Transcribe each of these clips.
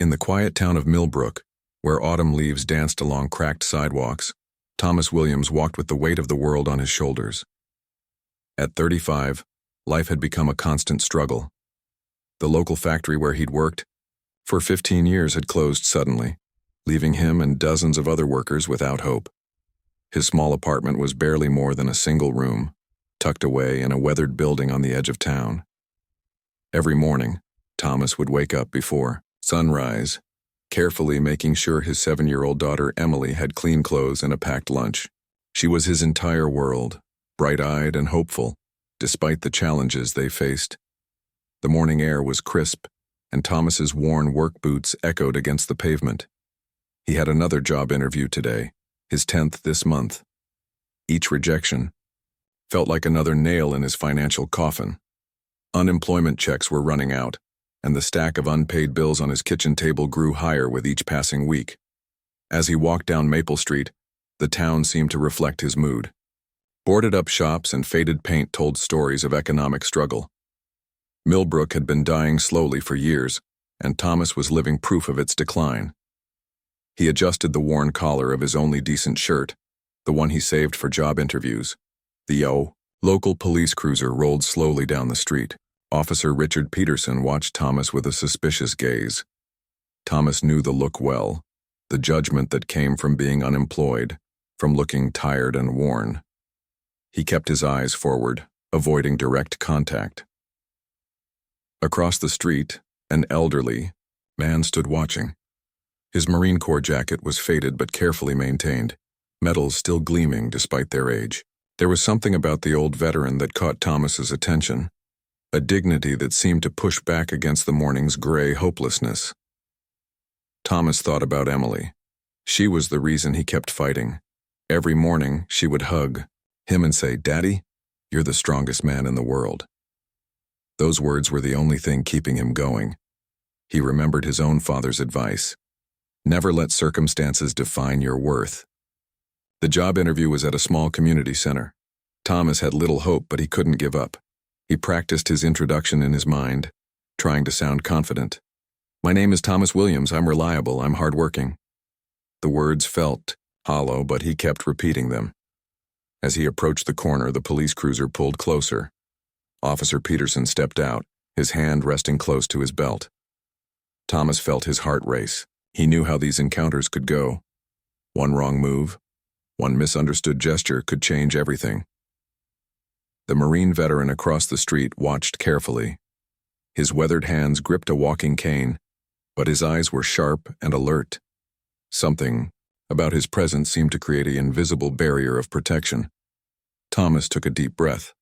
In the quiet town of Millbrook, where autumn leaves danced along cracked sidewalks, Thomas Williams walked with the weight of the world on his shoulders. At 35, life had become a constant struggle. The local factory where he'd worked for 15 years had closed suddenly, leaving him and dozens of other workers without hope. His small apartment was barely more than a single room, tucked away in a weathered building on the edge of town. Every morning, Thomas would wake up before sunrise, carefully making sure his 7-year-old daughter Emily had clean clothes and a packed lunch. She was his entire world, bright-eyed and hopeful, despite the challenges they faced. The morning air was crisp, and Thomas's worn work boots echoed against the pavement. He had another job interview today, his 10th this month. Each rejection felt like another nail in his financial coffin. Unemployment checks were running out, and the stack of unpaid bills on his kitchen table grew higher with each passing week. As he walked down Maple Street, the town seemed to reflect his mood. Boarded-up shops and faded paint told stories of economic struggle. Millbrook had been dying slowly for years, and Thomas was living proof of its decline. He adjusted the worn collar of his only decent shirt, the one he saved for job interviews. The local police cruiser rolled slowly down the street. Officer Richard Peterson watched Thomas with a suspicious gaze. Thomas knew the look well, the judgment that came from being unemployed, from looking tired and worn. He kept his eyes forward, avoiding direct contact. Across the street, an elderly man stood watching. His Marine Corps jacket was faded but carefully maintained, medals still gleaming despite their age. There was something about the old veteran that caught Thomas's attention, a dignity that seemed to push back against the morning's gray hopelessness. Thomas thought about Emily. She was the reason he kept fighting. Every morning, she would hug him and say, "Daddy, you're the strongest man in the world." Those words were the only thing keeping him going. He remembered his own father's advice. Never let circumstances define your worth. The job interview was at a small community center. Thomas had little hope, but he couldn't give up. He practiced his introduction in his mind, trying to sound confident. "My name is Thomas Williams. I'm reliable. I'm hardworking." The words felt hollow, but he kept repeating them. As he approached the corner, the police cruiser pulled closer. Officer Peterson stepped out, his hand resting close to his belt. Thomas felt his heart race. He knew how these encounters could go. One wrong move, one misunderstood gesture could change everything. The Marine veteran across the street watched carefully. His weathered hands gripped a walking cane, but his eyes were sharp and alert. Something about his presence seemed to create an invisible barrier of protection. Thomas took a deep breath.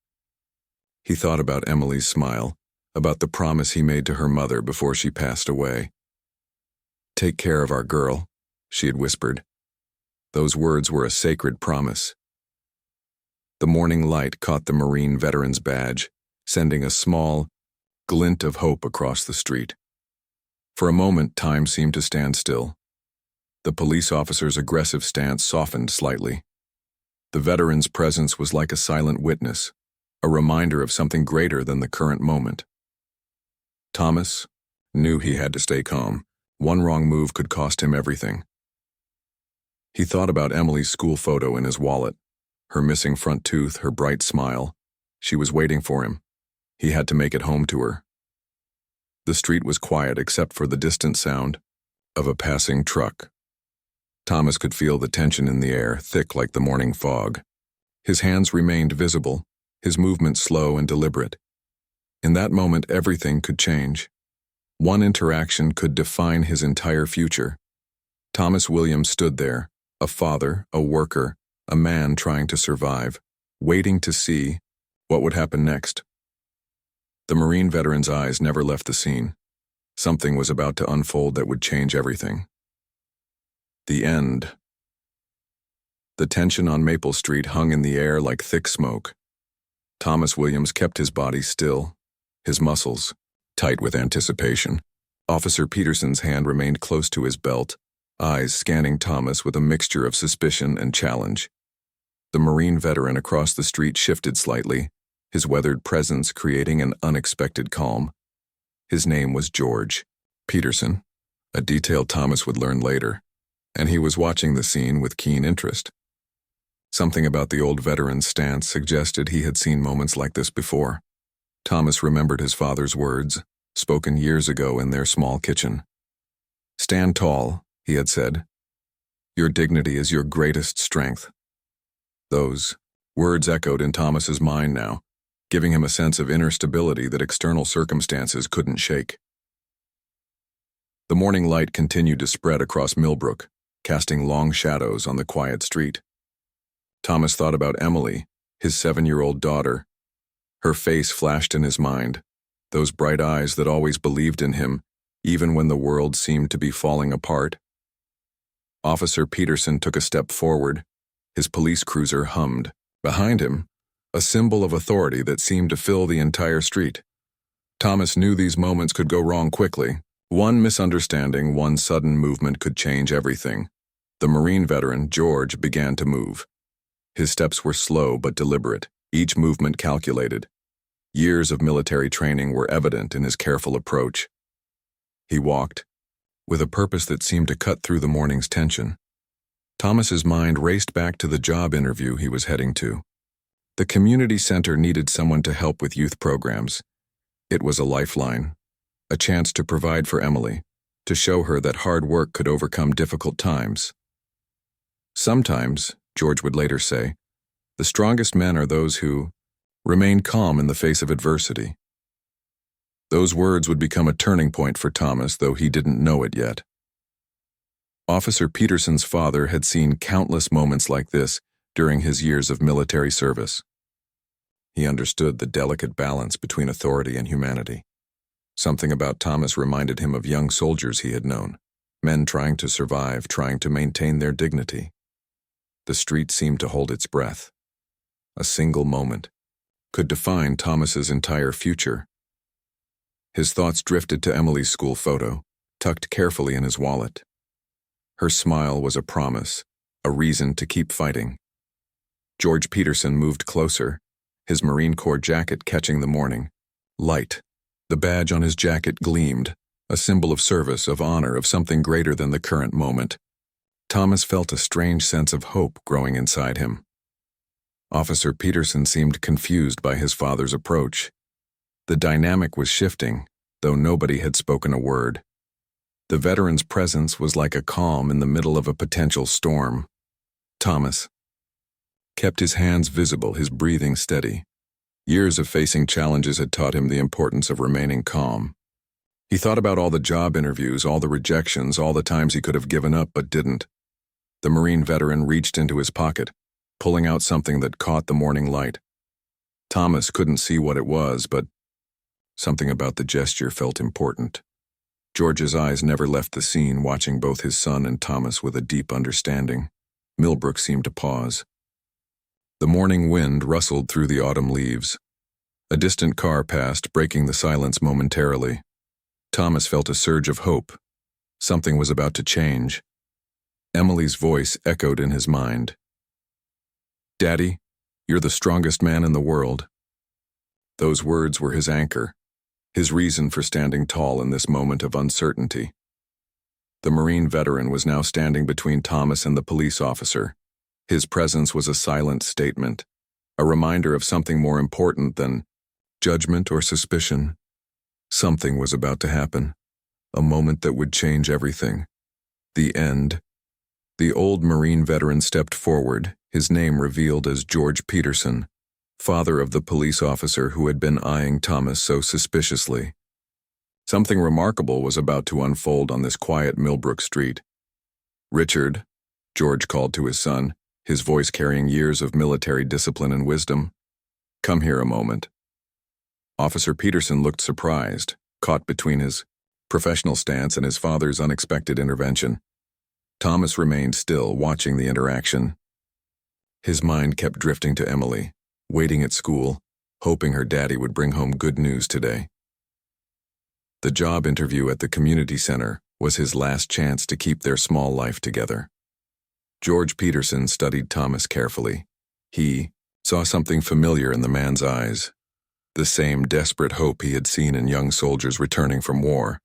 He thought about Emily's smile, about the promise he made to her mother before she passed away. "Take care of our girl," she had whispered. Those words were a sacred promise. The morning light caught the Marine veteran's badge, sending a small glint of hope across the street. For a moment, time seemed to stand still. The police officer's aggressive stance softened slightly. The veteran's presence was like a silent witness, a reminder of something greater than the current moment. Thomas knew he had to stay calm. One wrong move could cost him everything. He thought about Emily's school photo in his wallet, her missing front tooth, her bright smile. She was waiting for him. He had to make it home to her. The street was quiet except for the distant sound of a passing truck. Thomas could feel the tension in the air, thick like the morning fog. His hands remained visible, his movements slow and deliberate. In that moment, everything could change. One interaction could define his entire future. Thomas Williams stood there, a father, a worker, a man trying to survive, waiting to see what would happen next. The Marine veteran's eyes never left the scene. Something was about to unfold that would change everything. The end. The tension on Maple Street hung in the air like thick smoke. Thomas Williams kept his body still, his muscles tight with anticipation. Officer Peterson's hand remained close to his belt, eyes scanning Thomas with a mixture of suspicion and challenge. The Marine veteran across the street shifted slightly, his weathered presence creating an unexpected calm. His name was George Peterson. a detail Thomas would learn later, and he was watching the scene with keen interest. Something about the old veteran's stance suggested he had seen moments like this before. Thomas remembered his father's words, spoken years ago in their small kitchen. "Stand tall," he had said. "Your dignity is your greatest strength." Those words echoed in Thomas's mind now, giving him a sense of inner stability that external circumstances couldn't shake. The morning light continued to spread across Millbrook, casting long shadows on the quiet street. Thomas thought about Emily, his 7-year-old daughter. Her face flashed in his mind, those bright eyes that always believed in him, even when the world seemed to be falling apart. Officer Peterson took a step forward. His police cruiser hummed. Behind him, a symbol of authority that seemed to fill the entire street. Thomas knew these moments could go wrong quickly. One misunderstanding, one sudden movement could change everything. The Marine veteran, George, began to move. His steps were slow but deliberate, each movement calculated. Years of military training were evident in his careful approach. He walked, with a purpose that seemed to cut through the morning's tension. Thomas's mind raced back to the job interview he was heading to. The community center needed someone to help with youth programs. It was a lifeline, a chance to provide for Emily, to show her that hard work could overcome difficult times. Sometimes, George would later say, the strongest men are those who remain calm in the face of adversity. Those words would become a turning point for Thomas, though he didn't know it yet. Officer Peterson's father had seen countless moments like this during his years of military service. He understood the delicate balance between authority and humanity. Something about Thomas reminded him of young soldiers he had known, men trying to survive, trying to maintain their dignity. The street seemed to hold its breath. A single moment could define Thomas's entire future. His thoughts drifted to Emily's school photo, tucked carefully in his wallet. Her smile was a promise, a reason to keep fighting. George Peterson moved closer, his Marine Corps jacket catching the morning light. The badge on his jacket gleamed, a symbol of service, of honor, of something greater than the current moment. Thomas felt a strange sense of hope growing inside him. Officer Peterson seemed confused by his father's approach. The dynamic was shifting, though nobody had spoken a word. The veteran's presence was like a calm in the middle of a potential storm. Thomas kept his hands visible, his breathing steady. Years of facing challenges had taught him the importance of remaining calm. He thought about all the job interviews, all the rejections, all the times he could have given up but didn't. The Marine veteran reached into his pocket, pulling out something that caught the morning light. Thomas couldn't see what it was, but something about the gesture felt important. George's eyes never left the scene, watching both his son and Thomas with a deep understanding. Millbrook seemed to pause. The morning wind rustled through the autumn leaves. A distant car passed, breaking the silence momentarily. Thomas felt a surge of hope. Something was about to change. Emily's voice echoed in his mind. "Daddy, you're the strongest man in the world." Those words were his anchor, his reason for standing tall in this moment of uncertainty. The Marine veteran was now standing between Thomas and the police officer. His presence was a silent statement, a reminder of something more important than judgment or suspicion. Something was about to happen, a moment that would change everything. The end. The old Marine veteran stepped forward, his name revealed as George Peterson, father of the police officer who had been eyeing Thomas so suspiciously. Something remarkable was about to unfold on this quiet Millbrook street. "Richard," George called to his son, his voice carrying years of military discipline and wisdom. "Come here a moment." Officer Peterson looked surprised, caught between his professional stance and his father's unexpected intervention. Thomas remained still, watching the interaction. His mind kept drifting to Emily, waiting at school, hoping her daddy would bring home good news today. The job interview at the community center was his last chance to keep their small life together. George Peterson studied Thomas carefully. He saw something familiar in the man's eyes, the same desperate hope he had seen in young soldiers returning from war.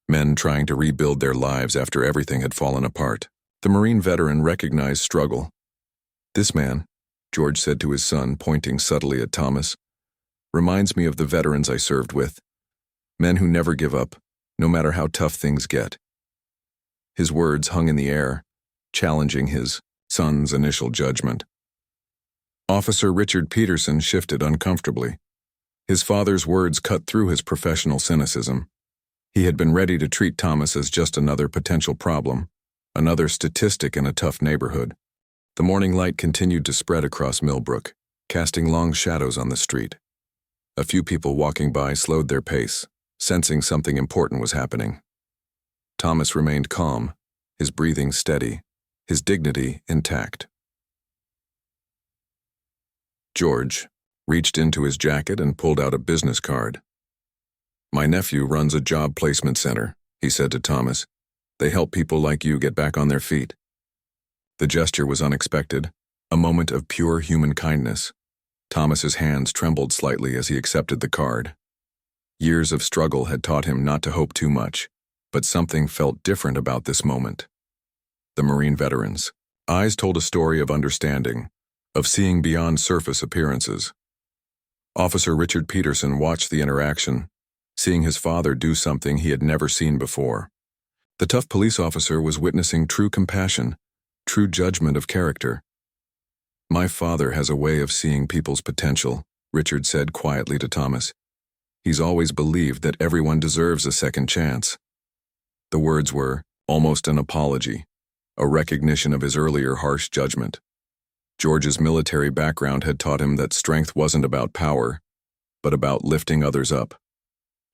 Men trying to rebuild their lives after everything had fallen apart. The Marine veteran recognized struggle. "This man," George said to his son, pointing subtly at Thomas, "reminds me of the veterans I served with. Men who never give up, no matter how tough things get." His words hung in the air, challenging his son's initial judgment. Officer Richard Peterson shifted uncomfortably. His father's words cut through his professional cynicism. He had been ready to treat Thomas as just another potential problem, another statistic in a tough neighborhood. The morning light continued to spread across Millbrook, casting long shadows on the street. A few people walking by slowed their pace, sensing something important was happening. Thomas remained calm, his breathing steady, his dignity intact. George reached into his jacket and pulled out a business card. "My nephew runs a job placement center," he said to Thomas. "They help people like you get back on their feet." The gesture was unexpected, a moment of pure human kindness. Thomas's hands trembled slightly as he accepted the card. Years of struggle had taught him not to hope too much, but something felt different about this moment. The Marine veteran's eyes told a story of understanding, of seeing beyond surface appearances. Officer Richard Peterson watched the interaction, seeing his father do something he had never seen before. The tough police officer was witnessing true compassion, true judgment of character. "My father has a way of seeing people's potential," Richard said quietly to Thomas. "He's always believed that everyone deserves a second chance." The words were almost an apology, a recognition of his earlier harsh judgment. George's military background had taught him that strength wasn't about power, but about lifting others up.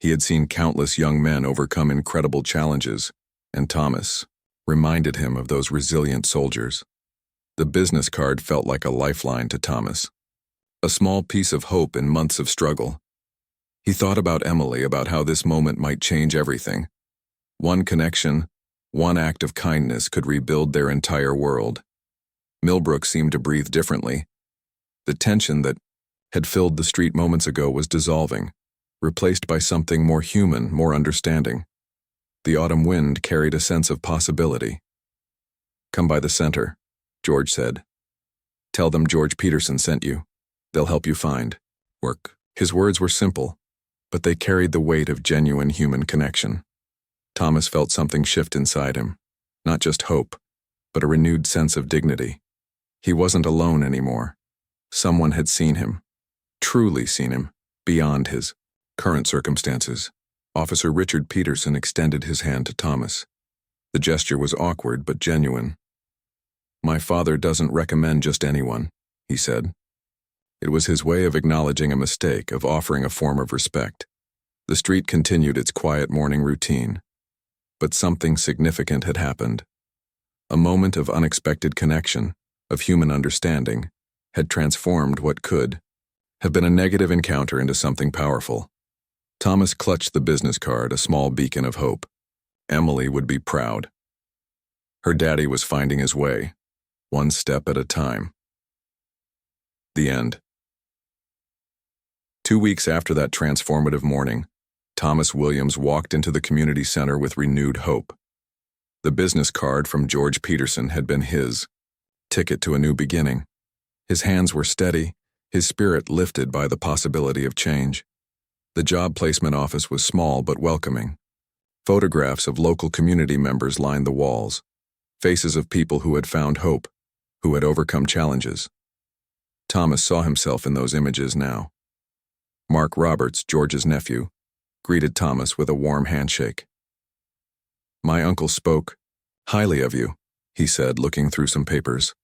He had seen countless young men overcome incredible challenges, and Thomas reminded him of those resilient soldiers. The business card felt like a lifeline to Thomas, a small piece of hope in months of struggle. He thought about Emily, about how this moment might change everything. One connection, one act of kindness could rebuild their entire world. Millbrook seemed to breathe differently. The tension that had filled the street moments ago was dissolving, replaced by something more human, more understanding. The autumn wind carried a sense of possibility. "Come by the center," George said. "Tell them George Peterson sent you. They'll help you find work." His words were simple, but they carried the weight of genuine human connection. Thomas felt something shift inside him, not just hope, but a renewed sense of dignity. He wasn't alone anymore. Someone had seen him, truly seen him, beyond his current circumstances. Officer Richard Peterson extended his hand to Thomas. The gesture was awkward but genuine. "My father doesn't recommend just anyone," he said. It was his way of acknowledging a mistake, of offering a form of respect. The street continued its quiet morning routine. But something significant had happened. A moment of unexpected connection, of human understanding, had transformed what could have been a negative encounter into something powerful. Thomas clutched the business card, a small beacon of hope. Emily would be proud. Her daddy was finding his way, one step at a time. The end. 2 weeks after that transformative morning, Thomas Williams walked into the community center with renewed hope. The business card from George Peterson had been his ticket to a new beginning. His hands were steady, his spirit lifted by the possibility of change. The job placement office was small but welcoming. Photographs of local community members lined the walls, faces of people who had found hope, who had overcome challenges. Thomas saw himself in those images now. Mark Roberts, George's nephew, greeted Thomas with a warm handshake. "My uncle spoke highly of you," he said, looking through some papers.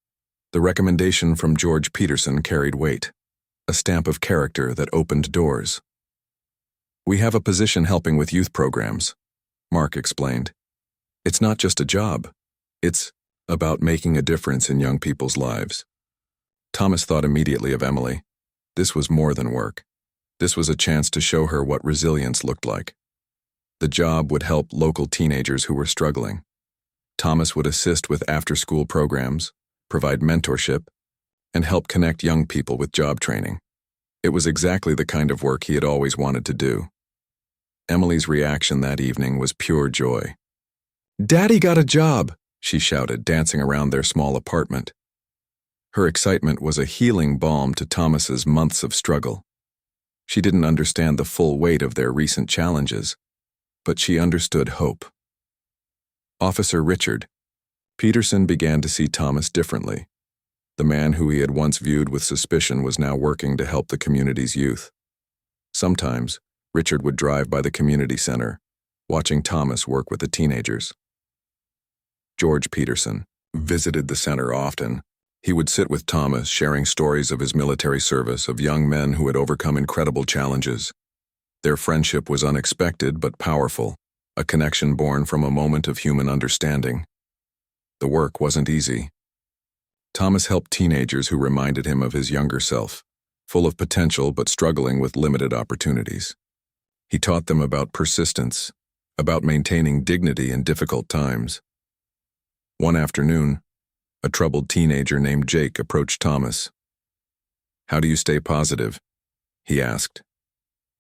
The recommendation from George Peterson carried weight, a stamp of character that opened doors. "We have a position helping with youth programs," Mark explained. "It's not just a job. It's about making a difference in young people's lives." Thomas thought immediately of Emily. This was more than work. This was a chance to show her what resilience looked like. The job would help local teenagers who were struggling. Thomas would assist with after-school programs, provide mentorship, and help connect young people with job training. It was exactly the kind of work he had always wanted to do. Emily's reaction that evening was pure joy. "Daddy got a job!" she shouted, dancing around their small apartment. Her excitement was a healing balm to Thomas's months of struggle. She didn't understand the full weight of their recent challenges, but she understood hope. Officer Richard Peterson began to see Thomas differently. The man who he had once viewed with suspicion was now working to help the community's youth. Sometimes, Richard would drive by the community center, watching Thomas work with the teenagers. George Peterson visited the center often. He would sit with Thomas, sharing stories of his military service, of young men who had overcome incredible challenges. Their friendship was unexpected but powerful, a connection born from a moment of human understanding. The work wasn't easy. Thomas helped teenagers who reminded him of his younger self, full of potential but struggling with limited opportunities. He taught them about persistence, about maintaining dignity in difficult times. One afternoon, a troubled teenager named Jake approached Thomas. "How do you stay positive?" he asked,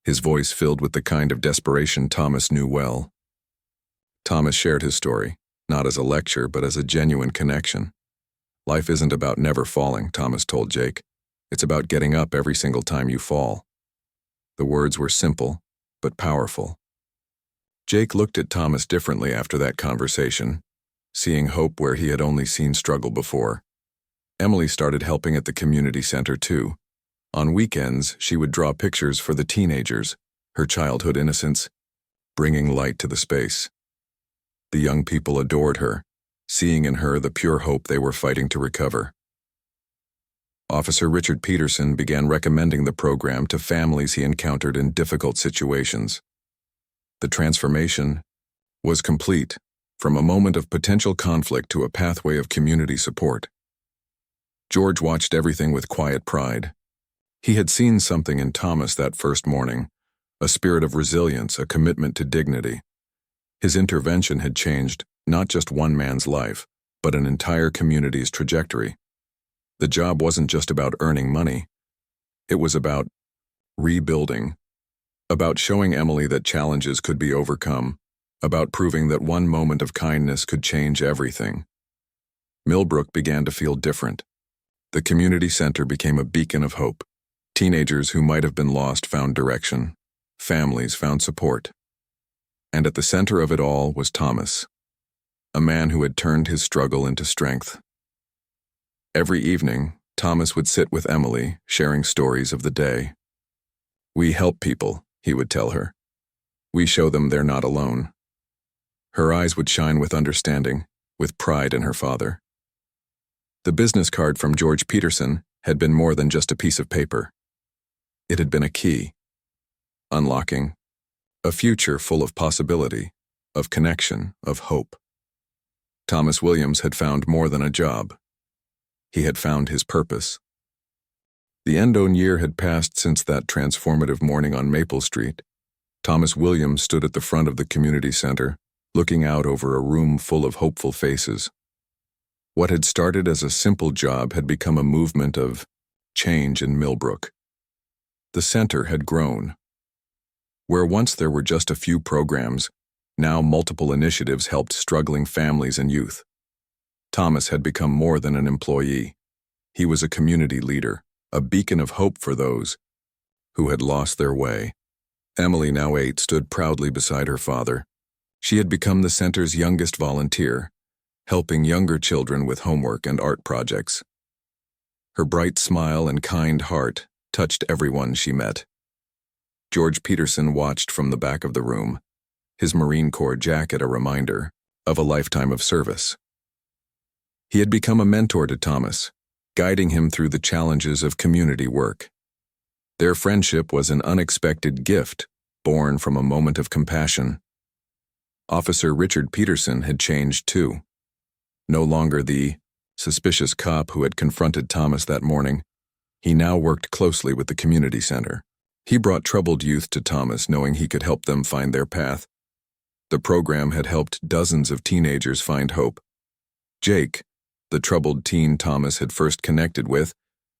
his voice filled with the kind of desperation Thomas knew well. Thomas shared his story, not as a lecture but as a genuine connection. "Life isn't about never falling," Thomas told Jake. "It's about getting up every single time you fall." The words were simple, but powerful. Jake looked at Thomas differently after that conversation, seeing hope where he had only seen struggle before. Emily started helping at the community center too. On weekends, she would draw pictures for the teenagers, her childhood innocence, bringing light to the space. The young people adored her, seeing in her the pure hope they were fighting to recover. Officer Richard Peterson began recommending the program to families he encountered in difficult situations. The transformation was complete, from a moment of potential conflict to a pathway of community support. George watched everything with quiet pride. He had seen something in Thomas that first morning, a spirit of resilience, a commitment to dignity. His intervention had changed not just one man's life, but an entire community's trajectory. The job wasn't just about earning money. It was about rebuilding, about showing Emily that challenges could be overcome, about proving that one moment of kindness could change everything. Millbrook began to feel different. The community center became a beacon of hope. Teenagers who might have been lost found direction. Families found support. And at the center of it all was Thomas, a man who had turned his struggle into strength. Every evening, Thomas would sit with Emily, sharing stories of the day. "We help people," he would tell her. "We show them they're not alone." Her eyes would shine with understanding, with pride in her father. The business card from George Peterson had been more than just a piece of paper. It had been a key, unlocking a future full of possibility, of connection, of hope. Thomas Williams had found more than a job. He had found his purpose. The end-on year had passed since that transformative morning on Maple Street. Thomas Williams stood at the front of the community center, looking out over a room full of hopeful faces. What had started as a simple job had become a movement of change in Millbrook. The center had grown. Where once there were just a few programs, now multiple initiatives helped struggling families and youth. Thomas had become more than an employee. He was a community leader, a beacon of hope for those who had lost their way. Emily, now 8, stood proudly beside her father. She had become the center's youngest volunteer, helping younger children with homework and art projects. Her bright smile and kind heart touched everyone she met. George Peterson watched from the back of the room, his Marine Corps jacket a reminder of a lifetime of service. He had become a mentor to Thomas, guiding him through the challenges of community work. Their friendship was an unexpected gift, born from a moment of compassion. Officer Richard Peterson had changed too. No longer the suspicious cop who had confronted Thomas that morning, he now worked closely with the community center. He brought troubled youth to Thomas, knowing he could help them find their path. The program had helped dozens of teenagers find hope. Jake, the troubled teen Thomas had first connected with,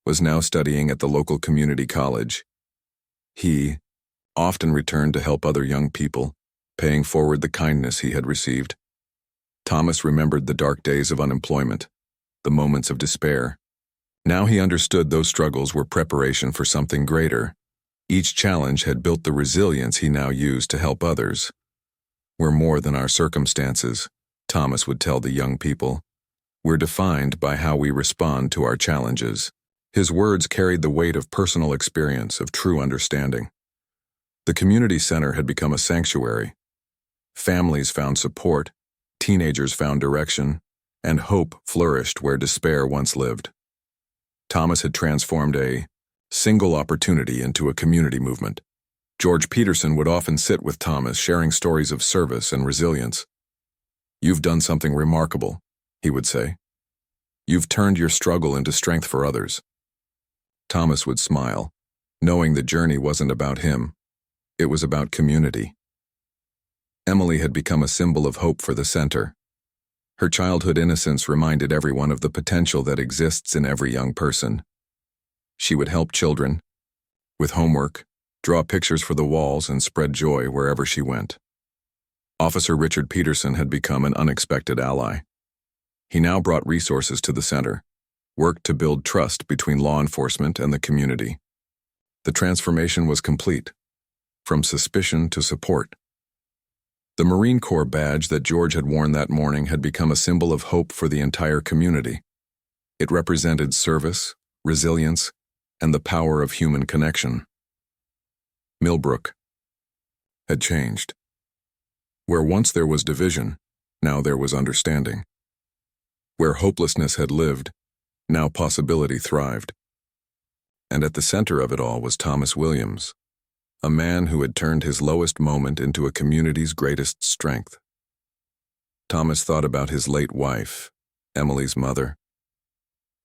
was now studying at the local community college. He often returned to help other young people, paying forward the kindness he had received. Thomas remembered the dark days of unemployment, the moments of despair. Now he understood those struggles were preparation for something greater. Each challenge had built the resilience he now used to help others. We're more than our circumstances, Thomas would tell the young people. We're defined by how we respond to our challenges. His words carried the weight of personal experience, of true understanding. The community center had become a sanctuary. Families found support, teenagers found direction, and hope flourished where despair once lived. Thomas had transformed a single opportunity into a community movement. George Peterson would often sit with Thomas, sharing stories of service and resilience. "You've done something remarkable," he would say. "You've turned your struggle into strength for others." Thomas would smile, knowing the journey wasn't about him. It was about community. Emily had become a symbol of hope for the center. Her childhood innocence reminded everyone of the potential that exists in every young person. She would help children with homework, draw pictures for the walls, and spread joy wherever she went. Officer Richard Peterson had become an unexpected ally. He now brought resources to the center, worked to build trust between law enforcement and the community. The transformation was complete, from suspicion to support. The Marine Corps badge that George had worn that morning had become a symbol of hope for the entire community. It represented service, resilience, and the power of human connection. Millbrook had changed. Where once there was division, now there was understanding. Where hopelessness had lived, now possibility thrived. And at the center of it all was Thomas Williams, a man who had turned his lowest moment into a community's greatest strength. Thomas thought about his late wife, Emily's mother.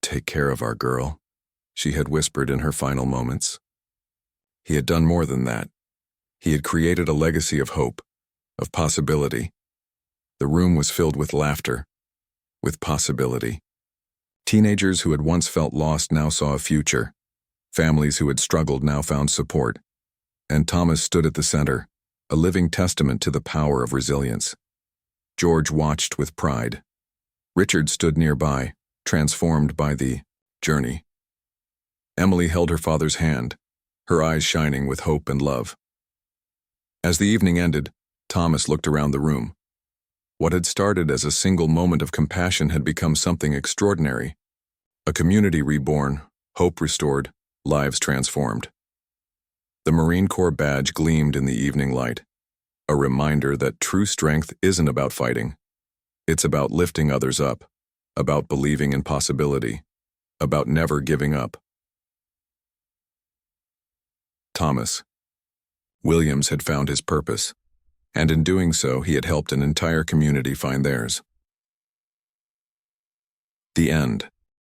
"Take care of our girl," she had whispered in her final moments. He had done more than that. He had created a legacy of hope, of possibility. The room was filled with laughter, with possibility. Teenagers who had once felt lost now saw a future. Families who had struggled now found support. And Thomas stood at the center, a living testament to the power of resilience. George watched with pride. Richard stood nearby, transformed by the journey. Emily held her father's hand, her eyes shining with hope and love. As the evening ended, Thomas looked around the room. What had started as a single moment of compassion had become something extraordinary. A community reborn, hope restored, lives transformed. The Marine Corps badge gleamed in the evening light, a reminder that true strength isn't about fighting. It's about lifting others up, about believing in possibility, about never giving up. Thomas Williams had found his purpose, and in doing so, he had helped an entire community find theirs. The end.